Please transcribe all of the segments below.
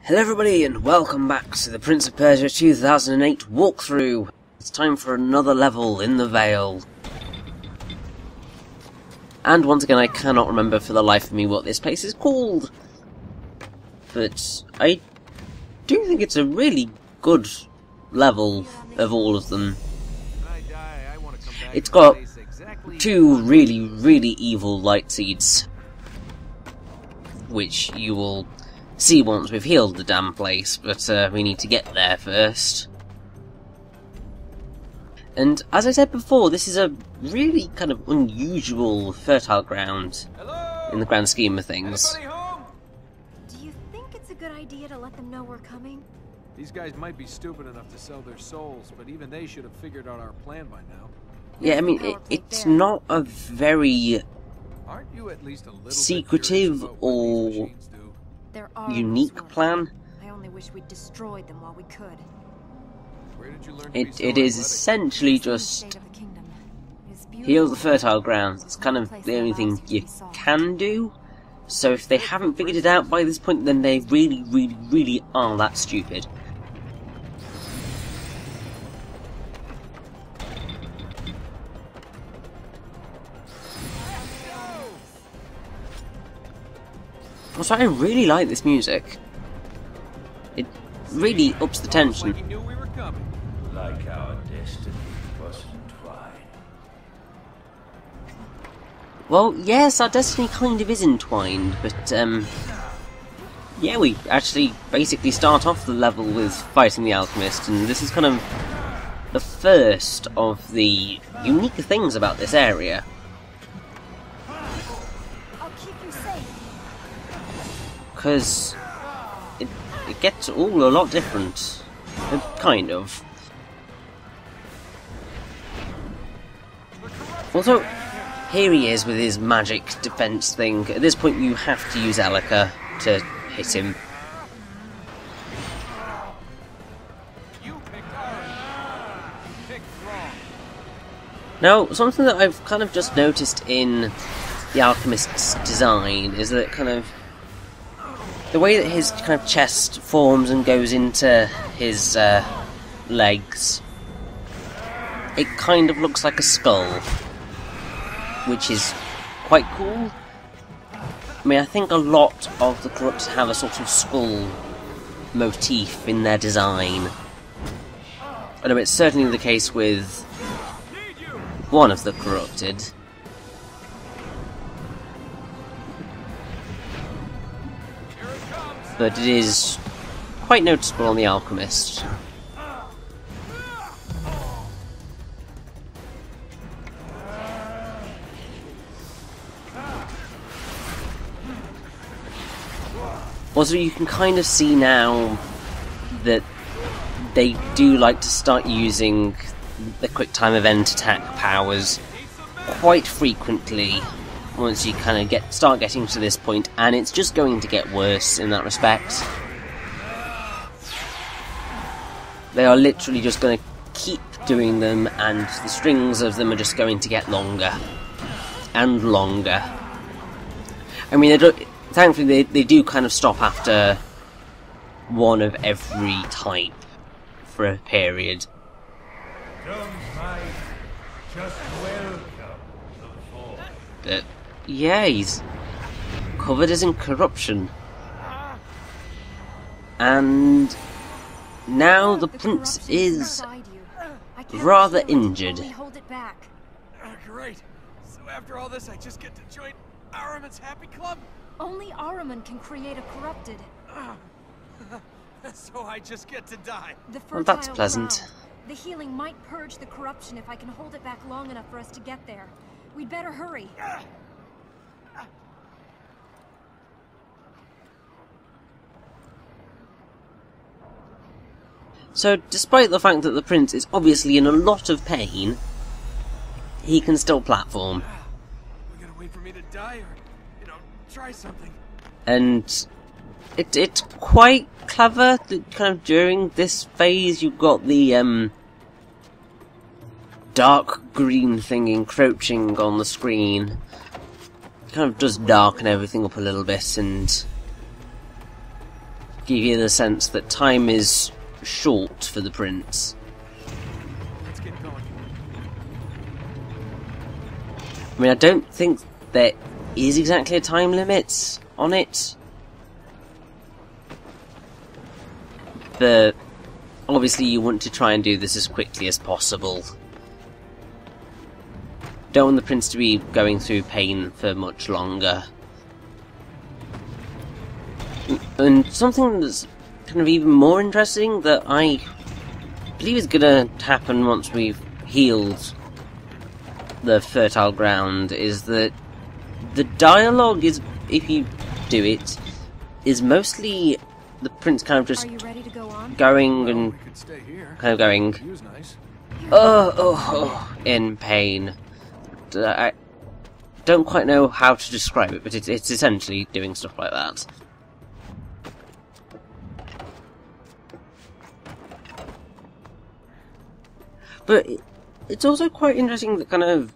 Hello everybody and welcome back to the Prince of Persia 2008 walkthrough. It's time for another level in the Vale. And once again I cannot remember for the life of me what this place is called. But I do think it's a really good level of all of them. It's got two really evil light seeds, which you will see once we've healed the damn place, but we need to get there first. And as I said before, this is a really kind of unusual fertile ground in the grand scheme of things. Do you think it's a good idea to let them know we're coming? These guys might be stupid enough to sell their souls, but even they should have figured out our plan by now. Yeah, I mean, it's not a very Aren't you at least a little secretive or unique plan. I only wish we'd destroyed them while we could. Where did you learn It is essentially just heal the fertile grounds. It's kind of the only thing you can do. So if they haven't figured it out by this point, then they really are that stupid. Also, I really like this music. It really ups the tension. Like he knew we were coming. Like our destiny was entwined. Well, yes, our destiny kind of is entwined, but yeah, we actually basically start off the level with fighting the Alchemist, and this is kind of the first of the unique things about this area. Because it gets all a lot different, kind of. Also, here he is with his magic defense thing. At this point you have to use Alika to hit him. Now, something that I've kind of just noticed in the Alchemist's design is that kind of the way that his kind of chest forms and goes into his legs, it kind of looks like a skull, which is quite cool. I mean, I think a lot of the Corrupted have a sort of skull motif in their design. I know it's certainly the case with one of the Corrupted. But it is quite noticeable on the Alchemist. Also, you can kind of see now that they do like to start using the quick time event attack powers quite frequently once you kind of start getting to this point, and it's just going to get worse in that respect. They are literally just going to keep doing them, and the strings of them are just going to get longer and longer. I mean, thankfully they do kind of stop after one of every type for a period. But yeah, he's covered as in corruption. And now the prince is rather injured. Great. So after all this, I just get to join Ahriman's happy club? Only Ahriman can create a corrupted. So I just get to die. Well, that's pleasant. The healing might purge the corruption if I can hold it back long enough for us to get there. We'd better hurry. So, despite the fact that the prince is obviously in a lot of pain, he can still platform. We're gonna wait for me to die, or, try something. And it's quite clever that kind of during this phase you've got the dark green thing encroaching on the screen. It kind of does darken everything up a little bit and give you the sense that time is short for the prince. Let's get going. I mean, I don't think there is exactly a time limit on it, but obviously you want to try and do this as quickly as possible. Don't want the prince to be going through pain for much longer. And something that's kind of even more interesting that I believe is gonna happen once we've healed the fertile ground is that the dialogue is, if you do it, is mostly the prince kind of just Are you ready to go on? going and We could stay here. kind of going, View's nice. oh, in pain. I don't quite know how to describe it, but it's essentially doing stuff like that. But it's also quite interesting that kind of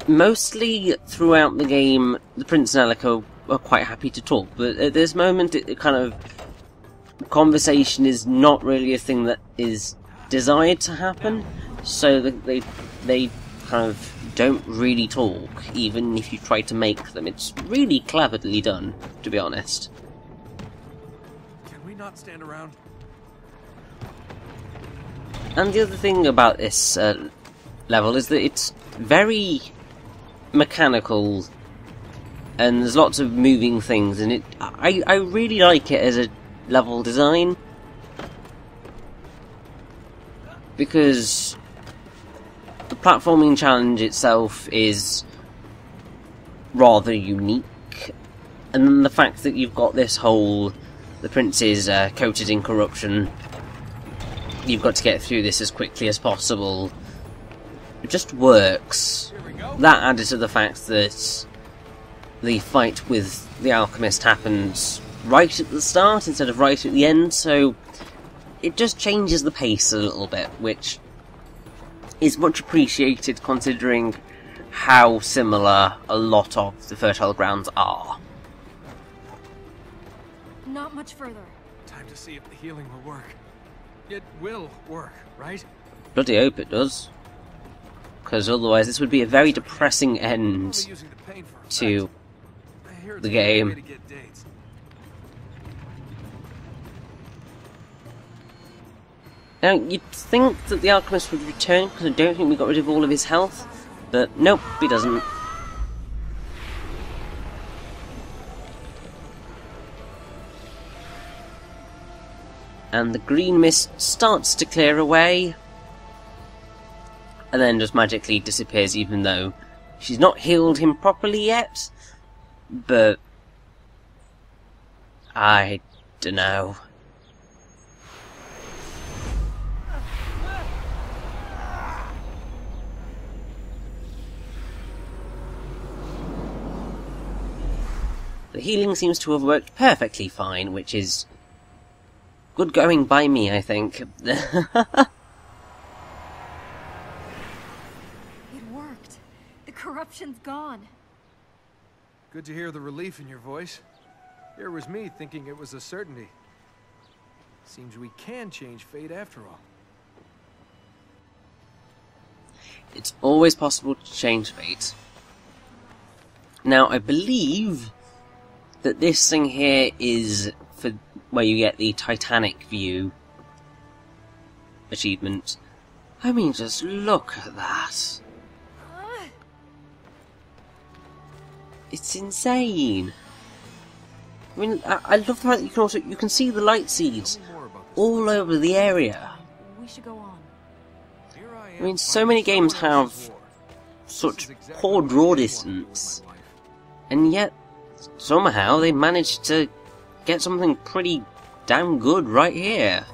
mostly throughout the game, the Prince and Alec are quite happy to talk, but at this moment, it kind of conversation is not really a thing that is desired to happen, so that they kind of don't really talk, even if you try to make them. It's really cleverly done, to be honest. Can we not stand around? And the other thing about this level is that it's very mechanical, and there's lots of moving things, and I really like it as a level design, because the platforming challenge itself is rather unique, and then the fact that you've got this whole, the prince is coated in corruption, you've got to get through this as quickly as possible, it just works. Here we go. That added to the fact that the fight with the Alchemist happens right at the start instead of right at the end, so it just changes the pace a little bit, which is much appreciated considering how similar a lot of the fertile grounds are. Not much further. Time to see if the healing will work. It will work, right? Bloody hope it does, because otherwise this would be a very depressing end Only using the pain for to effect. I hear it's the a good way game. to get dates. Now, you'd think that the Alchemist would return, because I don't think we got rid of all of his health, but nope, he doesn't. And the green mist starts to clear away, and then just magically disappears, even though she's not healed him properly yet, but I dunno. The healing seems to have worked perfectly fine, which is good going by me, I think. It worked. The corruption's gone. Good to hear the relief in your voice. Here was me thinking it was a certainty. Seems we can change fate after all. It's always possible to change fate. Now, I believe that this thing here is for where you get the Titanic view achievement. I mean, just look at that. It's insane. I mean, I love the fact that you can see the light seeds More about this. all over the area. We should go on. Here I I am mean, so fighting many games someone else's have war. such This is exactly poor what I draw want to do distance, in my life. and yet somehow they managed to get something pretty damn good right here.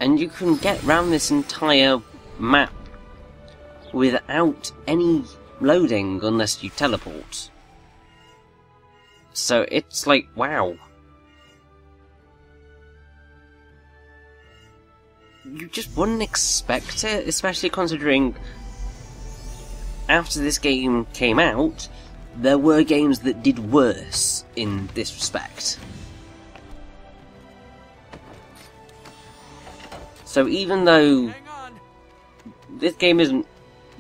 And you can get round this entire map without any loading unless you teleport. So it's like, wow. You just wouldn't expect it, especially considering after this game came out, there were games that did worse in this respect. So even though this game isn't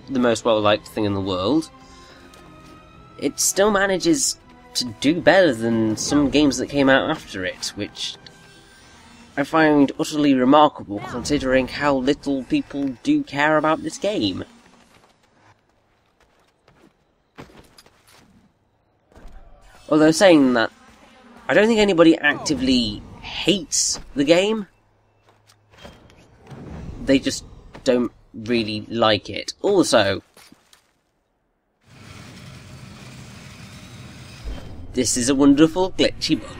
the most well-liked thing in the world, it still manages to do better than some games that came out after it, which I find utterly remarkable considering how little people do care about this game. Although saying that, I don't think anybody actively hates the game. They just don't really like it. Also, this is a wonderful glitchy bug.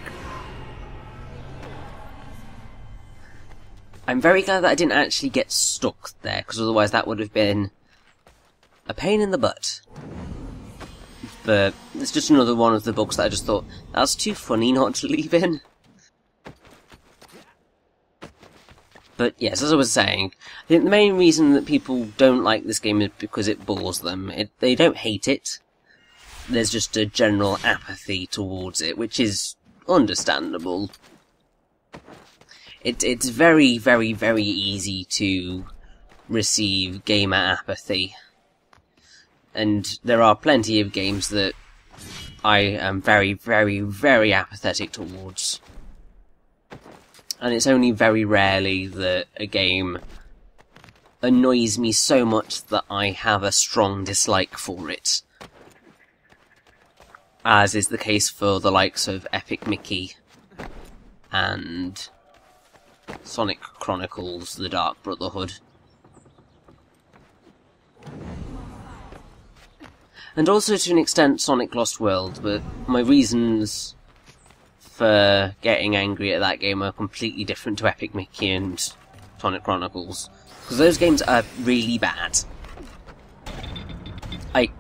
I'm very glad that I didn't actually get stuck there, because otherwise that would have been a pain in the butt. But it's just another one of the bugs that I just thought, that's too funny not to leave in. But yes, as I was saying, I think the main reason that people don't like this game is because it bores them. They don't hate it. There's just a general apathy towards it, which is understandable. It's very, very, very easy to receive gamer apathy. And there are plenty of games that I am very, very, very apathetic towards. And it's only very rarely that a game annoys me so much that I have a strong dislike for it. As is the case for the likes of Epic Mickey and Sonic Chronicles: The Dark Brotherhood. And also to an extent Sonic Lost World, but my reasons for getting angry at that game are completely different to Epic Mickey and Sonic Chronicles. Because those games are really bad. I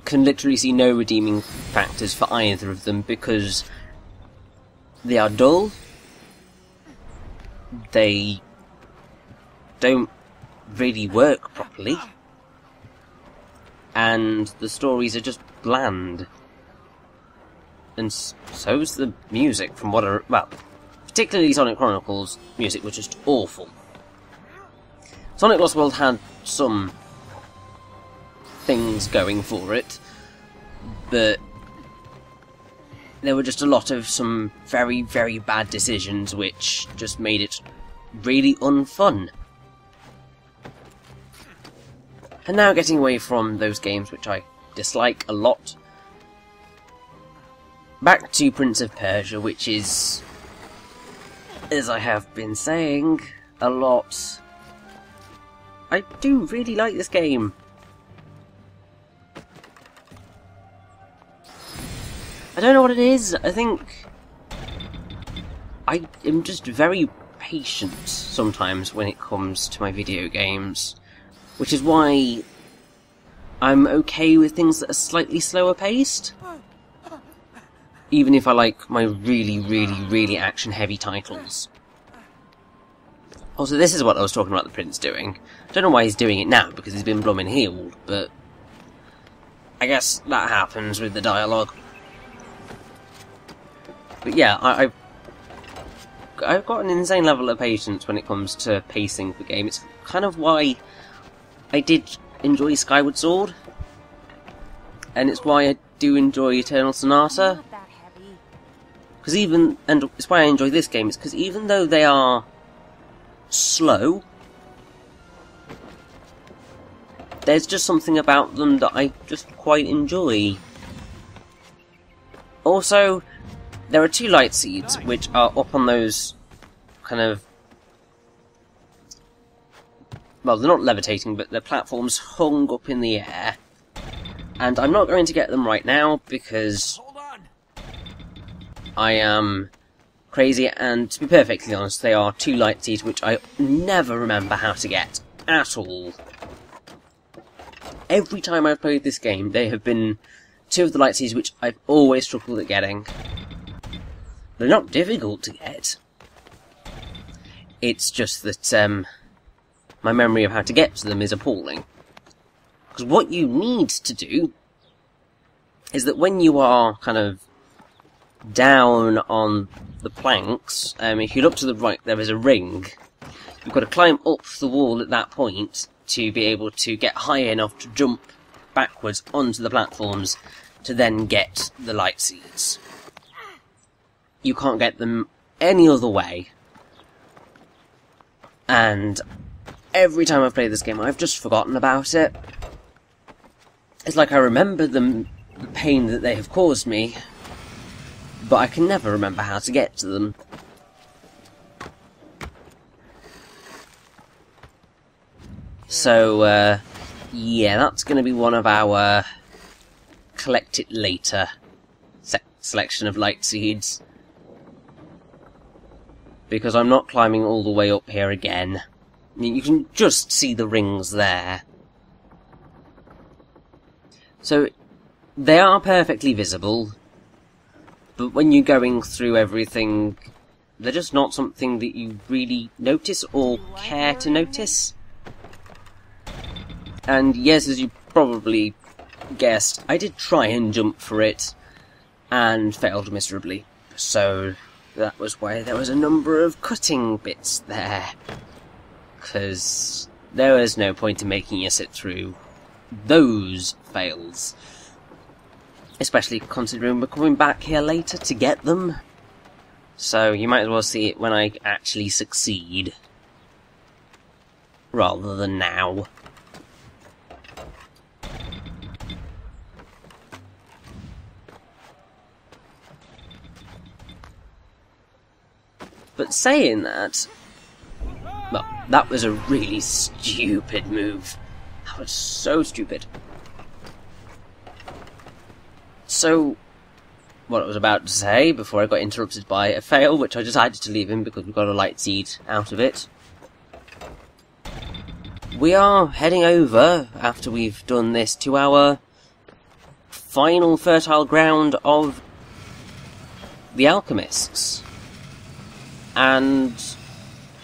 can literally see no redeeming factors for either of them because they are dull, they don't really work properly, and the stories are just bland. And so's the music from what well, particularly Sonic Chronicles music was just awful. Sonic Lost World had some things going for it, but there were just a lot of some very, very bad decisions which just made it really unfun. And now getting away from those games which I dislike a lot, back to Prince of Persia, which is, as I have been saying a lot, I do really like this game. I don't know what it is. I think I am just very patient sometimes when it comes to my video games, which is why I'm okay with things that are slightly slower paced, even if I like my really, really, really action-heavy titles. Also, this is what I was talking about the Prince doing. I don't know why he's doing it now, because he's been bloomin' healed, but I guess that happens with the dialogue. But yeah, I've got an insane level of patience when it comes to pacing the game. It's kind of why I did enjoy Skyward Sword, and it's why I do enjoy Eternal Sonata. And it's why I enjoy this game, it's because even though they are slow, there's just something about them that I just quite enjoy. Also, there are 2 light seeds which are up on those kind of, well, they're not levitating, but they're platforms hung up in the air. And I'm not going to get them right now because I am crazy, and to be perfectly honest, they are 2 light seeds which I never remember how to get at all. Every time I've played this game, they have been 2 of the light seeds which I've always struggled at getting. They're not difficult to get. It's just that my memory of how to get to them is appalling. Because what you need to do is that when you are kind of down on the planks, if you look to the right, there is a ring. You've got to climb up the wall at that point to be able to get high enough to jump backwards onto the platforms to then get the light seeds. You can't get them any other way. And every time I've played this game, I've just forgotten about it. It's like I remember the pain that they have caused me, but I can never remember how to get to them. So, yeah, that's going to be one of our collect it later selection of light seeds. Because I'm not climbing all the way up here again. I mean, you can just see the rings there. So, they are perfectly visible, but when you're going through everything, they're just not something that you really notice or care to notice. And yes, as you probably guessed, I did try and jump for it, and failed miserably. So, that was why there was a number of cutting bits there. Because there was no point in making you sit through those fails. Especially considering we're coming back here later to get them. So you might as well see it when I actually succeed. Rather than now. But saying that, well, that was a really stupid move. That was so stupid. So, what I was about to say before I got interrupted by a fail, which I decided to leave in because we got a light seed out of it. We are heading over, after we've done this, to our final fertile ground of the Alchemists. And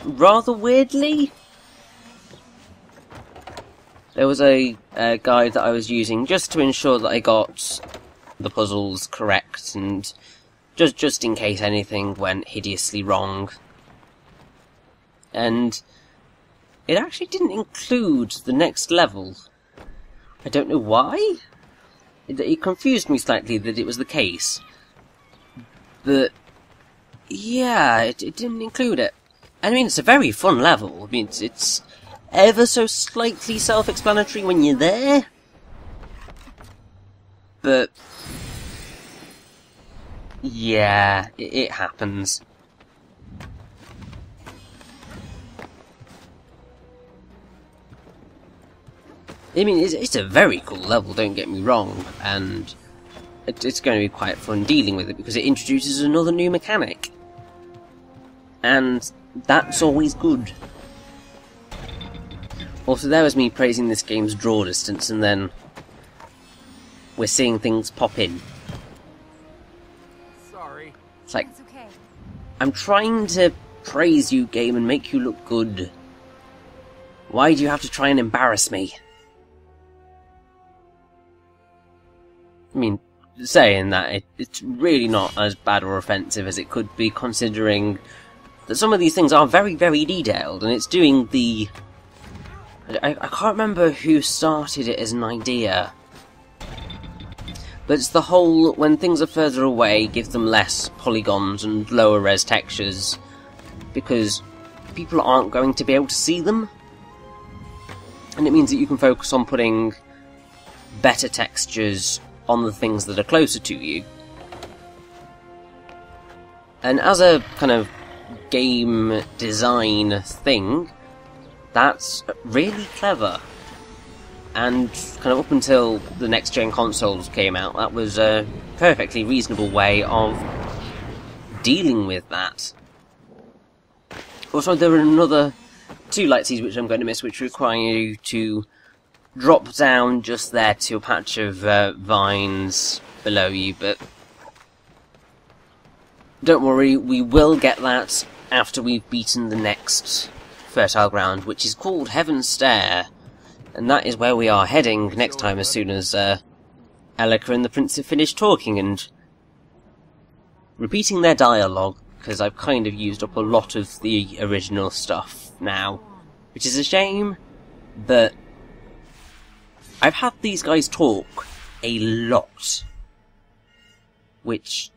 rather weirdly, there was a guide that I was using just to ensure that I got the puzzles correct, and just in case anything went hideously wrong. And it actually didn't include the next level. I don't know why. It confused me slightly that it was the case. But yeah, it didn't include it. I mean, it's a very fun level. I mean, it's ever so slightly self-explanatory when you're there. But yeah, it happens. I mean, it's a very cool level, don't get me wrong, and it's going to be quite fun dealing with it because it introduces another new mechanic. And that's always good. Also, there was me praising this game's draw distance, and then we're seeing things pop in. Sorry. It's like, That's okay. I'm trying to praise you, game, and make you look good. Why do you have to try and embarrass me? I mean, saying that, it's really not as bad or offensive as it could be, considering that some of these things are very, very detailed, and it's doing the... I can't remember who started it as an idea, but it's the whole, when things are further away, give them less polygons and lower res textures, because people aren't going to be able to see them, and it means that you can focus on putting better textures on the things that are closer to you. And as a kind of game design thing, that's really clever. And kind of up until the next gen consoles came out, that was a perfectly reasonable way of dealing with that. Also, there are another two light seeds which I'm going to miss, which require you to drop down just there to a patch of vines below you, but don't worry, we will get that after we've beaten the next fertile ground, which is called Heaven's Stair. And that is where we are heading next time, as soon as Elika and the Prince have finished talking and repeating their dialogue, because I've kind of used up a lot of the original stuff now, which is a shame, but I've had these guys talk a lot, which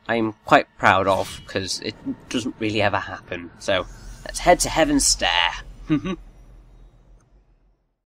I'm quite proud of, because it doesn't really ever happen. So, let's head to Heaven's Stair.